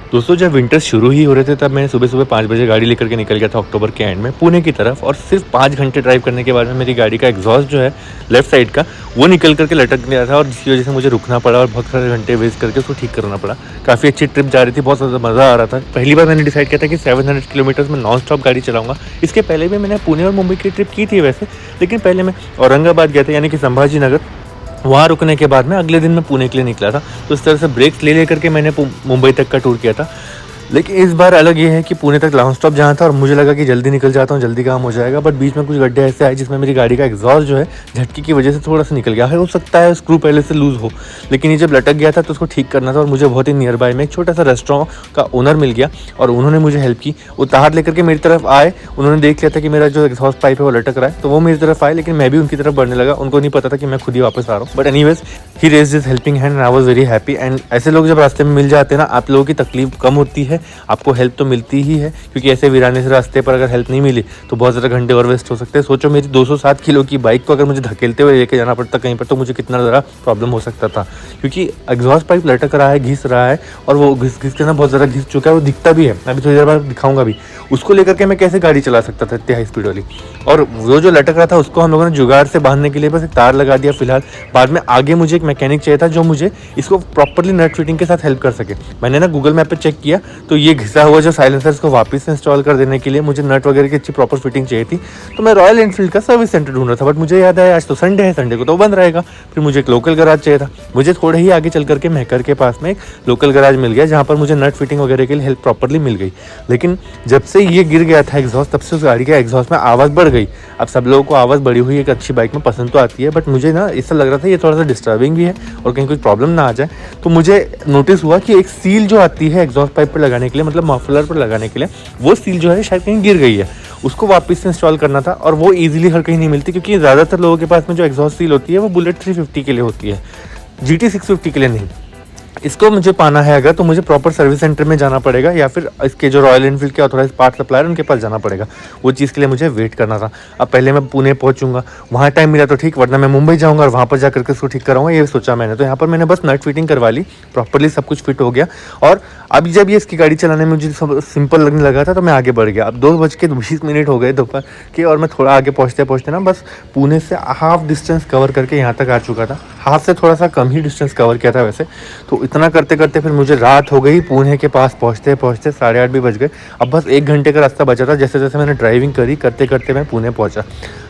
दोस्तों जब विंटर शुरू ही हो रहे थे तब मैं सुबह सुबह 5 बजे गाड़ी लेकर के निकल गया था अक्टूबर के एंड में पुणे की तरफ। और सिर्फ 5 घंटे ड्राइव करने के बाद में मेरी गाड़ी का एग्जॉस्ट जो है लेफ्ट साइड का वो निकल करके लटक गया था, और जिसकी वजह से मुझे रुकना पड़ा और बहुत सारे घंटे वेस्ट करके उसको ठीक करना पड़ा। काफ़ी अच्छी ट्रिप जा रही थी, बहुत ज़्यादा मज़ा आ रहा था। पहली बार मैंने डिसाइड किया था कि 700 किलोमीटर्स में नॉन स्टॉप गाड़ी चलाऊंगा। इसके पहले भी मैंने पुणे और मुंबई की ट्रिप की थी वैसे, लेकिन पहले मैं औरंगाबाद गया था यानी कि संभाजी नगर। वहाँ रुकने के बाद में अगले दिन मैं पुणे के लिए निकला था। तो इस तरह से ब्रेक्स ले लेकर के मैंने मुंबई तक का टूर किया था। लेकिन इस बार अलग ये है कि पुणे तक लॉन्ग स्टॉप जहाँ था और मुझे लगा कि जल्दी निकल जाता हूँ, जल्दी काम हो जाएगा, बट बीच में कुछ गड्ढे ऐसे आए जिसमें मेरी गाड़ी का एग्जॉस्ट जो है झटके की वजह से थोड़ा सा निकल गया है। हो सकता है स्क्रू पहले से लूज़ हो, लेकिन ये जब लटक गया था तो उसको ठीक करना था। और मुझे बहुत ही नियर बाय में एक छोटा सा रेस्टोरेंट का ओनर मिल गया और उन्होंने मुझे हेल्प की। उतार लेकर के मेरी तरफ आए, उन्होंने देख लिया था कि मेरा जो एग्जॉस्ट पाइप है वो लटक रहा है, तो वो मेरी तरफ आए, लेकिन मैं भी उनकी तरफ बढ़ने लगा। उनको नहीं पता था कि मैं खुद ही वापस आ रहा हूँ, but anyways he raised his helping hand and I was very happy. And ऐसे लोग जब रास्ते में मिल जाते हैं ना, आप लोगों की तकलीफ कम होती है, आपको हेल्प तो मिलती ही है, क्योंकि ऐसे वीराने से रास्ते पर अगर हेल्प नहीं मिली तो बहुत ज़्यादा घंटे और वेस्ट हो सकते हैं। सोचो मेरी 207 किलो की बाइक को अगर मुझे धकेलते हुए लेके जाना पड़ता कहीं पर, तो मुझे कितना ज़्यादा प्रॉब्लम हो सकता था, क्योंकि एग्जॉस्ट पाइप लटक रहा है, घिस रहा है, और वो घिस घिस के ना बहुत ज़्यादा घिस चुका है, वो दिखता भी है। मैं अभी थोड़ी देर बाद दिखाऊंगा भी। उसको लेकर के मैं कैसे गाड़ी चला सकता था इतनी हाई स्पीड वाली। और वो जो लटक रहा था उसको हम लोगों ने जुगाड़ से बांधने के लिए बस एक तार लगा दिया फिलहाल। बाद में आगे मुझे एक मैकेनिक चाहिए था जो मुझे इसको प्रॉपरली नट फिटिंग के साथ हेल्प कर सके। मैंने ना गूगल मैप पे चेक किया तो ये घिसा हुआ जो साइलेंसर इसको वापस से इंस्टॉल कर देने के लिए मुझे नट वगैरह की अच्छी प्रॉपर फिटिंग चाहिए थी। तो मैं रॉयल एनफील्ड का सर्विस सेंटर ढूंढ रहा था, बट मुझे याद आया आज तो संडे है, संडे को तो बंद रहेगा। फिर मुझे एक लोकल गराज चाहिए था। मुझे थोड़े ही आगे चल करके महकर के पास में एक लोकल गराज मिल गया जहाँ पर मुझे नट फिटिंग वगैरह के लिए हेल्प प्रॉपरली मिल गई। लेकिन जब से ये गिर गया था एग्जॉस्ट, तब से उस गाड़ी के एग्जॉस्ट में आवाज़ बढ़ गई। अब सब लोगों को आवाज़ बढ़ी हुई एक अच्छी बाइक में पसंद तो आती है, बट मुझे ना ऐसा लग रहा था ये थोड़ा सा डिस्टर्बिंग भी है और कहीं कुछ प्रॉब्लम ना आ जाए। तो मुझे नोटिस हुआ कि एक सील जो आती है एग्जॉस्ट पाइप पर लगाने के लिए, मतलब मफलर पर लगाने के लिए, वो सील जो है शायद कहीं गिर गई है। उसको वापस से इंस्टॉल करना था, और वो इजीली हर कहीं नहीं मिलती, क्योंकि ज़्यादातर लोगों के पास में जो एग्जॉस्ट सील होती है वो बुलेट 350 के लिए होती है, GT 650 के लिए नहीं। इसको मुझे पाना है अगर, तो मुझे प्रॉपर सर्विस सेंटर में जाना पड़ेगा, या फिर इसके जो रॉयल एनफील्ड के ऑथोराइज पार्ट सप्लायर उनके पास जाना पड़ेगा। वो चीज़ के लिए मुझे वेट करना था। अब पहले मैं पुणे पहुंचूंगा, वहाँ टाइम मिला तो ठीक, वरना मैं मुंबई जाऊँगा और वहाँ पर जाकर के उसको ठीक कराऊंगा, ये सोचा मैंने। तो यहाँ पर मैंने बस नट फिटिंग करवा ली, प्रॉपरली सब कुछ फिट हो गया। और अब जब ये इसकी गाड़ी चलाने में मुझे सब सिंपल लगने लगा था तो मैं आगे बढ़ गया। अब 2:20 हो गए दोपहर के, और मैं थोड़ा आगे पहुँचते पहुँचते ना बस पुणे से हाफ डिस्टेंस कवर करके यहाँ तक आ चुका था। हाफ से थोड़ा सा कम ही डिस्टेंस कवर किया था वैसे। तो इतना करते करते फिर मुझे रात हो गई। पुणे के पास पहुँचते पहुँचते 8:30 भी बज गए। अब बस 1 घंटे का रास्ता बचा था। जैसे जैसे मैंने ड्राइविंग करी करते करते मैं पुणे पहुँचा।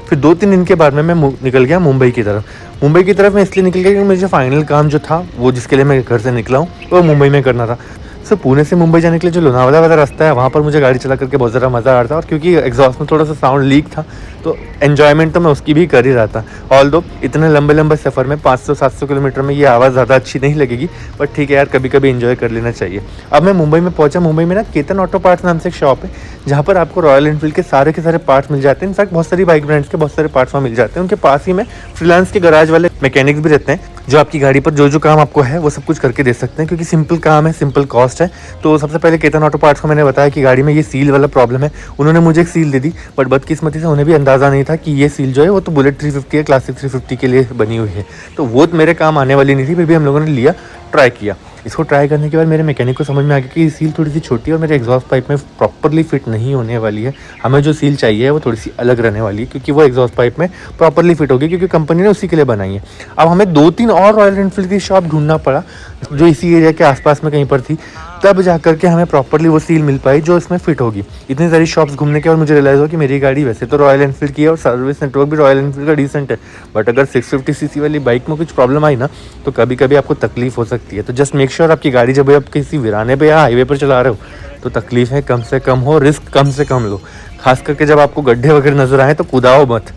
फिर 2-3 दिन के बाद में मैं निकल गया मुंबई की तरफ। मुंबई की तरफ मैं इसलिए निकल गया क्योंकि मुझे फाइनल काम जो था वो जिसके लिए मैं घर से निकला हूँ वो मुंबई में करना था। सो पुणे से मुंबई जाने के लिए जो लोनावाला वाला रास्ता है वहाँ पर मुझे गाड़ी चला करके बहुत ज़्यादा मज़ा आ रहा था। और क्योंकि एग्जॉस्ट में थोड़ा सा साउंड लीक था तो एन्जॉयमेंट तो मैं उसकी भी कर ही रहा था। ऑल दो इतने लंबे सफ़र में 500-700 किलोमीटर में ये आवाज़ ज़्यादा अच्छी नहीं लगेगी, बट ठीक है यार, कभी कभी एंजॉय कर लेना चाहिए। अब मैं मुंबई में पहुंचा। मुंबई में ना केतन ऑटो पार्ट्स नाम से एक शॉप है जहाँ पर आपको रॉयल एनफील्ड के सारे पार्ट्स मिल जाते हैं। इनफैक्ट बहुत सारी बाइक ब्रांड्स के बहुत सारे पार्ट्स वहाँ मिल जाते हैं। उनके पास ही में फ्रीलांस के गराज वाले मैकेनिक्स भी रहते हैं जो आपकी गाड़ी पर जो काम आपको है वो सब कुछ करके दे सकते हैं, क्योंकि सिंपल काम है, सिंपल कॉस्ट है। तो सबसे पहले केतन ऑटो पार्ट्स को मैंने बताया कि गाड़ी में ये सील वाला प्रॉब्लम है। उन्होंने मुझे एक सील दे दी, बट बदकिस्मती से उन्हें भी अंदाज़ा नहीं था कि ये सील जो है वो तो बुलेट 350 या क्लासिक 350 के लिए बनी हुई है। तो वो मेरे काम आने वाली नहीं थी, फिर भी हम लोगों ने लिया, ट्राई किया। इसको ट्राई करने के बाद मेरे मैकेनिक को समझ में आ गया कि सील थोड़ी सी छोटी है और मेरे एग्जॉस्ट पाइप में प्रॉपरली फिट नहीं होने वाली है। हमें जो सील चाहिए वो थोड़ी सी अलग रहने वाली है, क्योंकि वो एग्जॉस्ट पाइप में प्रॉपरली फिट होगी, क्योंकि कंपनी ने उसी के लिए बनाई है। अब हमें 2-3 और रॉयल एनफील्ड की शॉप ढूंढना पड़ा जो इसी एरिया के आसपास में कहीं पर थी, तब जा करके हमें प्रॉपरली वो सील मिल पाई जो इसमें फिट होगी। इतनी सारी शॉप्स घूमने के बाद मुझे रियलाइज़ हो कि मेरी गाड़ी वैसे तो रॉयल एनफील्ड की है और सर्विस नेटवर्क भी रॉयल एनफील्ड का डिसेंट है, बट अगर 650 सीसी वाली बाइक में कुछ प्रॉब्लम आई ना तो कभी कभी आपको तकलीफ हो सकती है। तो जस्ट मेक श्योर आपकी गाड़ी जब आप किसी वीराने पे या हाईवे पर चला रहे हो तो तकलीफें कम से कम हो, रिस्क कम से कम लो। खास करके जब आपको गड्ढे वगैरह नजर आए तो कूदाओ मत।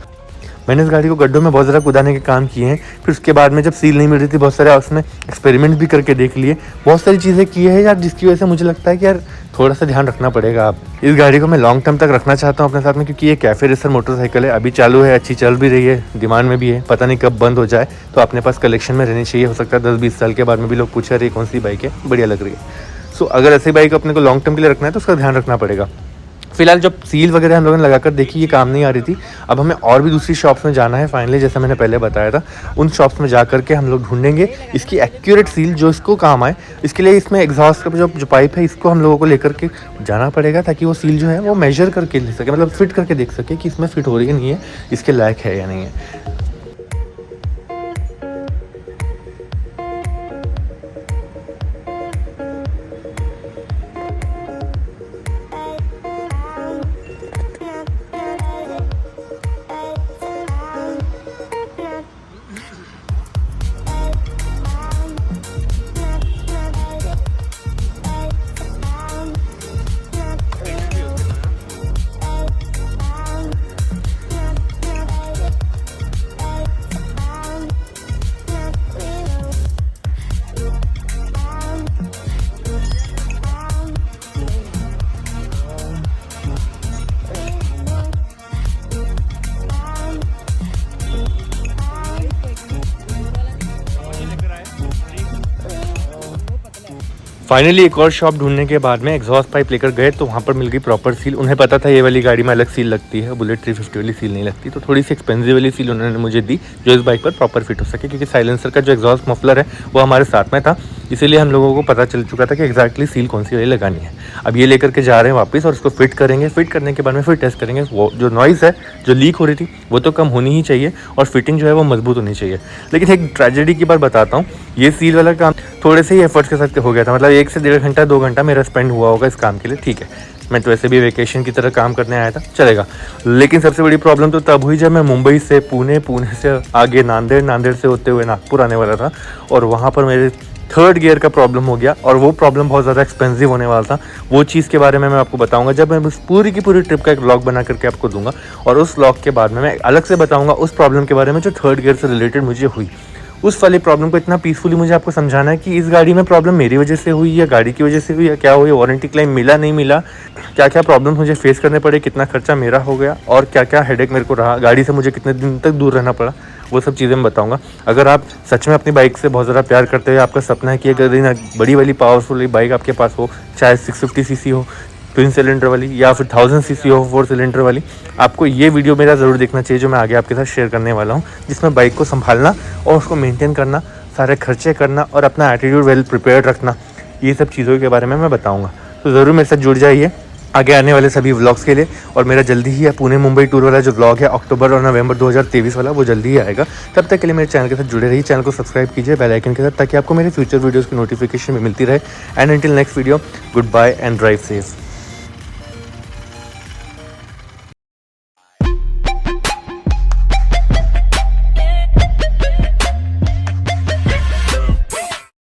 मैंने इस गाड़ी को गड्ढों में बहुत ज़्यादा कुदाने के काम किए हैं। फिर उसके बाद में जब सील नहीं मिल रही थी बहुत सारे उसमें एक्सपेरिमेंट भी करके देख लिए, बहुत सारी चीज़ें की है यार, जिसकी वजह से मुझे लगता है कि यार थोड़ा सा ध्यान रखना पड़ेगा। आप इस गाड़ी को मैं लॉन्ग टर्म तक रखना चाहता हूँ अपने साथ में, क्योंकि ये कैफे रेसर मोटरसाइकिल है, अभी चालू है, अच्छी चल भी रही है, डिमांड में भी है, पता नहीं कब बंद हो जाए। तो अपने पास कलेक्शन में रहनी चाहिए। हो सकता है 10-20 साल के बाद में भी लोग पूछे रहे कौन सी बाइक है, बढ़िया लग रही है। सो अगर ऐसी बाइक अपने को लॉन्ग टर्म के लिए रखना है तो उसका ध्यान रखना पड़ेगा। फिलहाल जब सील वगैरह हम लोगों ने लगाकर देखी, ये काम नहीं आ रही थी। अब हमें और भी दूसरी शॉप्स में जाना है फाइनली, जैसा मैंने पहले बताया था। उन शॉप्स में जा कर के हम लोग ढूंढेंगे इसकी एक्यूरेट सील जो इसको काम आए। इसके लिए इसमें एग्जॉस्ट का जो पाइप है इसको हम लोगों को लेकर के जाना पड़ेगा, ताकि वो सील जो है वो मेजर करके ले सके, मतलब फिट करके देख सके कि इसमें फिट हो रही है नहीं है, इसके लायक है या नहीं है। फाइनली एक और शॉप ढूंढने के बाद में एग्जॉस्ट पाइप लेकर गए तो वहाँ पर मिल गई प्रॉपर सील। उन्हें पता था ये वाली गाड़ी में अलग सील लगती है, बुलेट 350 वाली सील नहीं लगती, तो थोड़ी सी एक्सपेंसिव वाली सील उन्होंने मुझे दी जो इस बाइक पर प्रॉपर फिट हो सके, क्योंकि साइलेंसर का जो एग्जॉस्ट मफलर है वो हमारे साथ में था, इसीलिए हम लोगों को पता चल चुका था कि एक्जैक्टली सील कौन सी वाली लगानी है। अब ये लेकर के जा रहे हैं वापस और उसको फिट करेंगे। फिट करने के बाद में फिर टेस्ट करेंगे वो जो नॉइज़ है जो लीक हो रही थी वो तो कम होनी ही चाहिए और फिटिंग जो है वो मजबूत होनी चाहिए। लेकिन एक ट्रेजेडी की बात बताता हूँ, ये सील वाला काम थोड़े से ही एफर्ट्स के साथ हो गया था, मतलब 1 से 1.5 घंटा 2 घंटा मेरा स्पेंड हुआ होगा इस काम के लिए। ठीक है, मैं तो वैसे भी वेकेशन की तरह काम करने आया था, चलेगा। लेकिन सबसे बड़ी प्रॉब्लम तो तब हुई जब मैं मुंबई से पुणे, पुणे से आगे नांदेड़, नांदेड़ से होते हुए नागपुर आने वाला था और वहाँ पर मेरे 3rd गियर का प्रॉब्लम हो गया और वो प्रॉब्लम बहुत ज़्यादा एक्सपेंसिव होने वाला था। वो चीज़ के बारे में मैं आपको बताऊंगा जब मैं उस पूरी की पूरी ट्रिप का एक व्लॉग बना करके आपको दूंगा, और उस व्लॉग के बाद में मैं अलग से बताऊंगा उस प्रॉब्लम के बारे में जो 3rd गियर से रिलेटेड मुझे हुई। उस वाली प्रॉब्लम को इतना पीसफुली मुझे आपको समझाना है कि इस गाड़ी में प्रॉब्लम मेरी वजह से हुई या गाड़ी की वजह से हुई या क्या हुई, वारंटी क्लेम मिला नहीं मिला, क्या क्या प्रॉब्लम मुझे फेस करने पड़े, कितना खर्चा मेरा हो गया और क्या क्या हेडेक मेरे को रहा, गाड़ी से मुझे कितने दिन तक दूर रहना पड़ा, वो सब चीज़ें मैं बताऊंगा। अगर आप सच में अपनी बाइक से बहुत ज़्यादा प्यार करते हो, आपका सपना है कि अगर बड़ी वाली पावरफुल बाइक आपके पास हो, चाहे 650 सीसी हो ट्विन सिलेंडर वाली या फिर 1000 सीसी हो 4 सिलेंडर वाली, आपको ये वीडियो मेरा ज़रूर देखना चाहिए जो मैं आगे आपके साथ शेयर करने वाला हूँ, जिसमें बाइक को संभालना और उसको मेंटेन करना, सारे खर्चे करना और अपना एटीट्यूड वेल प्रिपेयर्ड रखना, ये सब चीज़ों के बारे में मैं बताऊँगा। तो ज़रूर मेरे साथ जुड़ जाइए आगे आने वाले सभी व्लॉग्स के लिए। और मेरा जल्दी ही पुणे मुंबई टूर वाला जो व्लॉग है अक्टूबर और नवंबर 2023 वाला, वो जल्दी ही आएगा। तब तक के लिए मेरे चैनल के साथ जुड़े रहिए, चैनल को सब्सक्राइब कीजिए बेल आइकन के साथ, ताकि आपको मेरे फ्यूचर वीडियोज़ की नोटिफिकेशन भी मिलती रहे। And until next video, good bye and drive safe.